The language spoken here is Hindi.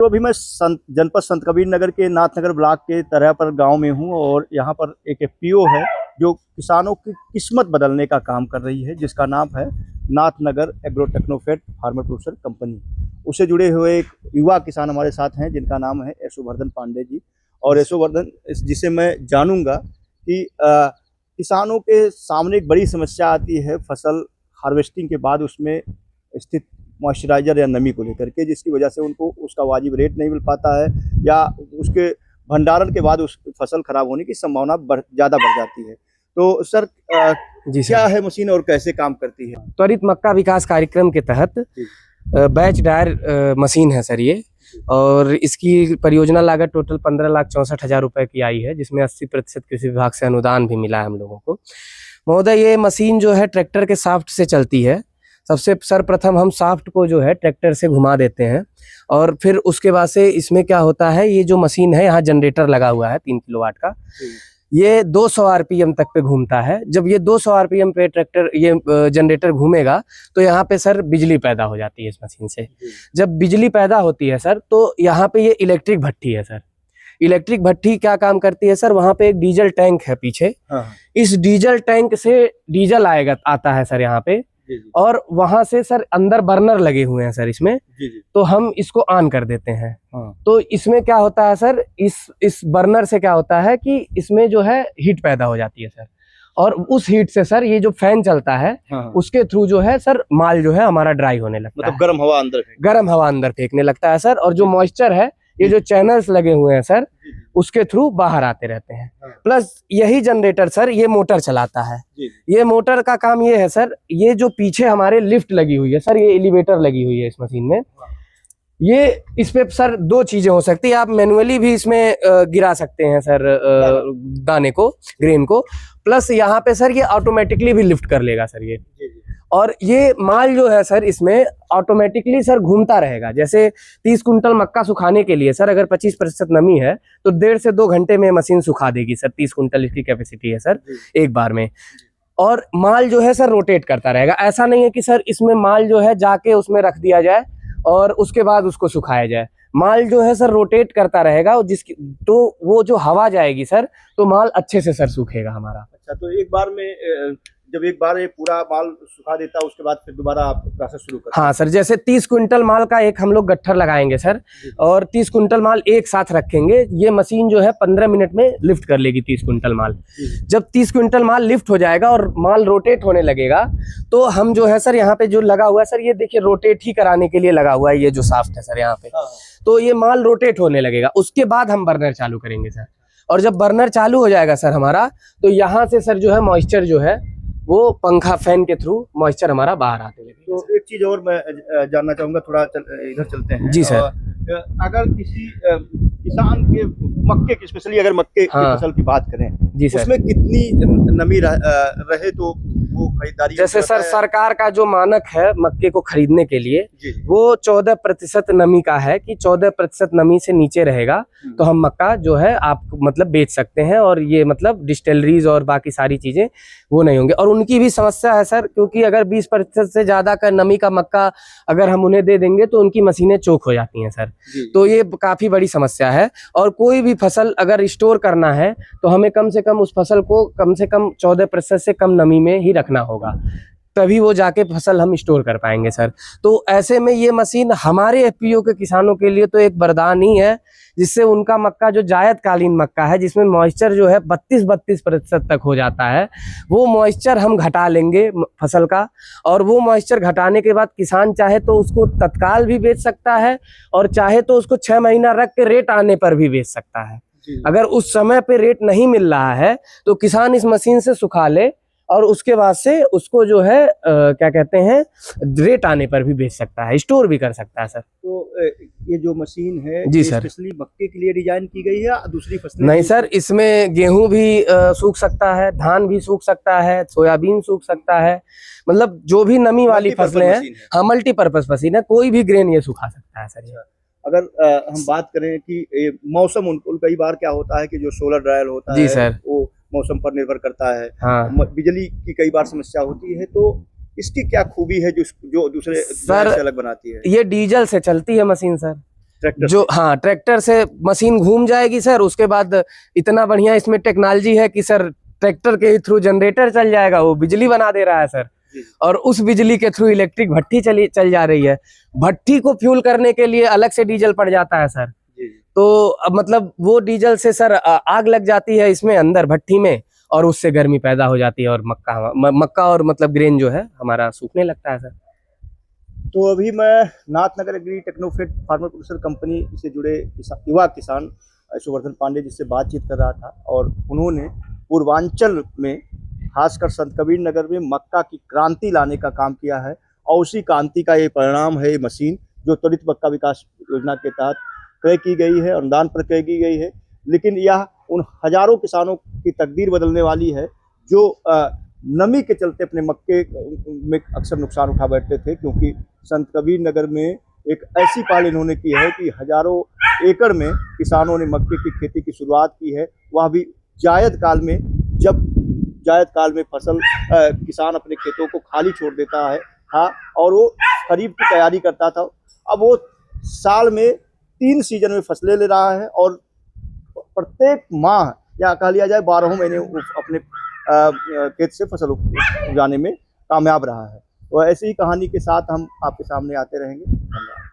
तो अभी मैं जनपद संत कबीर नगर के नाथनगर ब्लॉक के तरह पर गांव में हूं और यहां पर एक एफपीओ है जो किसानों की किस्मत बदलने का काम कर रही है, जिसका नाम है Nathnagar agro Technofit farmer producer company. उससे जुड़े हुए एक युवा किसान हमारे साथ हैं जिनका नाम है यशोवर्धन पांडे जी। और यशोवर्धन जिसे मैं जानूंगा कि किसानों के सामने एक बड़ी समस्या आती है फसल हार्वेस्टिंग के बाद उसमें स्थित मॉइस्चराइजर या नमी को लेकर के, जिसकी वजह से उनको उसका वाजिब रेट नहीं मिल पाता है या उसके भंडारण के बाद उस फसल खराब होने की संभावना ज़्यादा बढ़ जाती है। तो सर जी क्या है मशीन और कैसे काम करती है? त्वरित मक्का विकास कार्यक्रम के तहत बैच डायर मशीन है सर ये, और इसकी परियोजना लागत टोटल 15,64,000 रुपए की आई है, जिसमें 80% कृषि विभाग से अनुदान भी मिला है हम लोगों को। महोदय, ये मशीन जो है ट्रैक्टर के शाफ्ट से चलती है। सबसे सर्वप्रथम हम शाफ्ट को जो है ट्रैक्टर से घुमा देते हैं और फिर उसके बाद से इसमें क्या होता है, ये जो मशीन है यहाँ जनरेटर लगा हुआ है 3 किलोवाट का, ये 200 आरपीएम तक पे घूमता है। जब ये 200 आरपीएम पे ट्रैक्टर ये जनरेटर घूमेगा तो यहाँ पे सर बिजली पैदा हो जाती है इस मशीन से। जब बिजली पैदा होती है सर तो यहाँ पे ये इलेक्ट्रिक भट्ठी है सर। इलेक्ट्रिक भट्ठी क्या काम करती है सर, वहाँ पे एक डीजल टैंक है पीछे। इस डीजल टैंक से डीजल आता है सर यहाँ पे, और वहां से सर अंदर बर्नर लगे हुए हैं सर इसमें। तो हम इसको ऑन कर देते हैं। तो इसमें क्या होता है सर, इस बर्नर से क्या होता है कि इसमें जो है हीट पैदा हो जाती है सर, और उस हीट से सर ये जो फैन चलता है उसके थ्रू जो है सर माल जो है हमारा ड्राई होने लगता है, गर्म हवा अंदर फेंकने लगता है सर। और जो मॉइस्चर है, ये जो चैनल्स लगे हुए हैं सर, उसके थ्रू बाहर आते रहते हैं। प्लस यही जनरेटर सर ये मोटर चलाता है। ये मोटर का काम ये है सर, ये जो पीछे हमारे लिफ्ट लगी हुई है सर, ये एलिवेटर लगी हुई है इस मशीन में। ये इस पे सर 2 चीजें हो सकती है, आप मैनुअली भी इसमें गिरा सकते हैं सर दाने को, ग्रेन को। प्लस यहाँ पे सर ये ऑटोमेटिकली भी लिफ्ट कर लेगा सर ये। और ये माल जो है सर इसमें ऑटोमेटिकली सर घूमता रहेगा। जैसे 30 कुंटल मक्का सुखाने के लिए सर अगर 25% नमी है तो 1.5 से 2 घंटे में मशीन सुखा देगी सर। 30 कुंटल इसकी कैपेसिटी है सर एक बार में। और माल जो है सर रोटेट करता रहेगा। ऐसा नहीं है कि सर इसमें माल जो है जाके उसमें रख दिया जाए और उसके बाद उसको सुखाया जाए। माल जो है सर रोटेट करता रहेगा, और जिसकी तो वो जो हवा जाएगी सर तो माल अच्छे से सर सूखेगा हमारा। अच्छा, तो एक बार में जब एक बार ये पूरा माल सुखा देता है उसके बाद फिर दोबारा आप प्रोसेस शुरू करते हैं? हाँ सर, जैसे 30 कुंटल माल का एक हम लोग गट्ठर लगाएंगे सर, और 30 कुंटल माल एक साथ रखेंगे। ये मशीन जो है 15 मिनट में लिफ्ट कर लेगी 30 कुंटल माल। जब 30 कुंटल माल लिफ्ट हो जाएगा और माल रोटेट होने लगेगा तो हम जो है सर यहाँ पे जो लगा हुआ है सर, ये देखिए रोटेट ही कराने के लिए लगा हुआ है ये जो शाफ्ट है सर यहाँ पे। तो ये माल रोटेट होने लगेगा, उसके बाद हम बर्नर चालू करेंगे सर। और जब बर्नर चालू हो जाएगा सर हमारा, तो यहाँ से सर जो है मॉइस्चर जो है वो पंखा फैन के थ्रू मॉइस्चर हमारा बाहर आते हैं। तो एक चीज और मैं जानना चाहूंगा, थोड़ा इधर चलते हैं। जी सर। अगर किसी किसान के मक्के की, स्पेशली अगर मक्के की फसल की बात करें, जी सर, उसमें कितनी नमी रहे तो वो खरीदारी? जैसे सर सरकार का जो मानक है मक्के को खरीदने के लिए, वो 14% नमी का है कि 14% नमी से नीचे रहेगा तो हम मक्का जो है आप मतलब बेच सकते हैं। और ये मतलब डिस्टिलरीज और बाकी सारी चीजें वो नहीं होंगे। और उनकी भी समस्या है सर, क्योंकि अगर 20% से ज्यादा का नमी का मक्का अगर हम उन्हें दे देंगे तो उनकी मशीनें चोक हो जाती हैं सर। तो ये काफी बड़ी समस्या है। और कोई भी फसल अगर स्टोर करना है तो हमें कम से कम उस फसल को कम से कम 14% से कम नमी में ही रखना होगा, तभी वो जाके फसल हम स्टोर कर पाएंगे सर। तो ऐसे में ये मशीन हमारे एफपीओ के किसानों के लिए तो एक वरदान ही है, जिससे उनका मक्का जो जायदकालीन मक्का है, जिसमें मॉइस्चर जो है 32% तक हो जाता है, वो मॉइस्चर हम घटा लेंगे फसल का। और वो मॉइस्चर घटाने के बाद किसान चाहे तो उसको तत्काल भी बेच सकता है, और चाहे तो उसको 6 महीना रख के रेट आने पर भी बेच सकता है। अगर उस समय पे रेट नहीं मिल रहा है तो किसान इस मशीन से सुखा ले और उसके बाद से उसको जो है क्या कहते हैं, रेट आने पर भी बेच सकता है, स्टोर भी कर सकता है सर। तो ये जो मशीन है जी सर, स्पेशली मक्के के लिए डिजाइन की गई है या दूसरी फसलें? नहीं सर, इसमें गेहूं भी सूख सकता है, धान भी सूख सकता है, सोयाबीन सूख सकता है, मतलब जो भी नमी वाली फसलें हैं। हाँ, मल्टीपर्पज मशीन है, कोई भी ग्रेन ये सुखा सकता है सर। अगर हम बात करें कि मौसम, उनको कई बार क्या होता है कि जो सोलर ड्रायर होता जी है सर, वो मौसम पर निर्भर करता है। हाँ। बिजली की कई बार समस्या होती है, तो इसकी क्या खूबी है जो दूसरे से अलग बनाती है? ये डीजल से चलती है मशीन सर। ट्रैक्टर जो हाँ ट्रैक्टर से मशीन घूम जाएगी सर। उसके बाद इतना बढ़िया इसमें टेक्नोलॉजी है कि सर ट्रैक्टर के थ्रू जनरेटर चल जाएगा, वो बिजली बना दे रहा है सर। और उस बिजली के थ्रू इलेक्ट्रिक भट्ठी चल जा रही है। भट्ठी को फ्यूल करने के लिए अलग से डीजल पड़ जाता है सर। तो अब मतलब वो डीजल से सर आग लग जाती है इसमें अंदर भट्ठी में, और उससे गर्मी पैदा हो जाती है और मक्का और मतलब ग्रेन जो है हमारा सूखने लगता है सर। तो अभी मैं Nathnagar agri Technofit farmer producer company से जुड़े युवा किसान यशोवर्धन पांडे जिससे बातचीत कर रहा था, और उन्होंने पूर्वांचल में खासकर संत कबीर नगर में मक्का की क्रांति लाने का काम किया है, और उसी क्रांति का ये परिणाम है ये मशीन जो त्वरित मक्का विकास योजना के तहत क्रय की गई है, अनुदान पर क्रय की गई है। लेकिन यह उन हजारों किसानों की तकदीर बदलने वाली है जो नमी के चलते अपने मक्के में अक्सर नुकसान उठा बैठते थे, क्योंकि संत कबीर नगर में एक ऐसी पहल इन्होंने की है कि हजारों एकड़ में किसानों ने मक्के की खेती की शुरुआत की है, वह भी जायद काल में, जब जायद काल में फसल किसान अपने खेतों को खाली छोड़ देता है और वो खरीफ की तैयारी करता था। अब वो साल में 3 सीजन में फसलें ले रहा है और प्रत्येक माह या कह लिया जाए 12 महीने अपने खेत से फसल उगाने में कामयाब रहा है। तो ऐसी ही कहानी के साथ हम आपके सामने आते रहेंगे। धन्यवाद।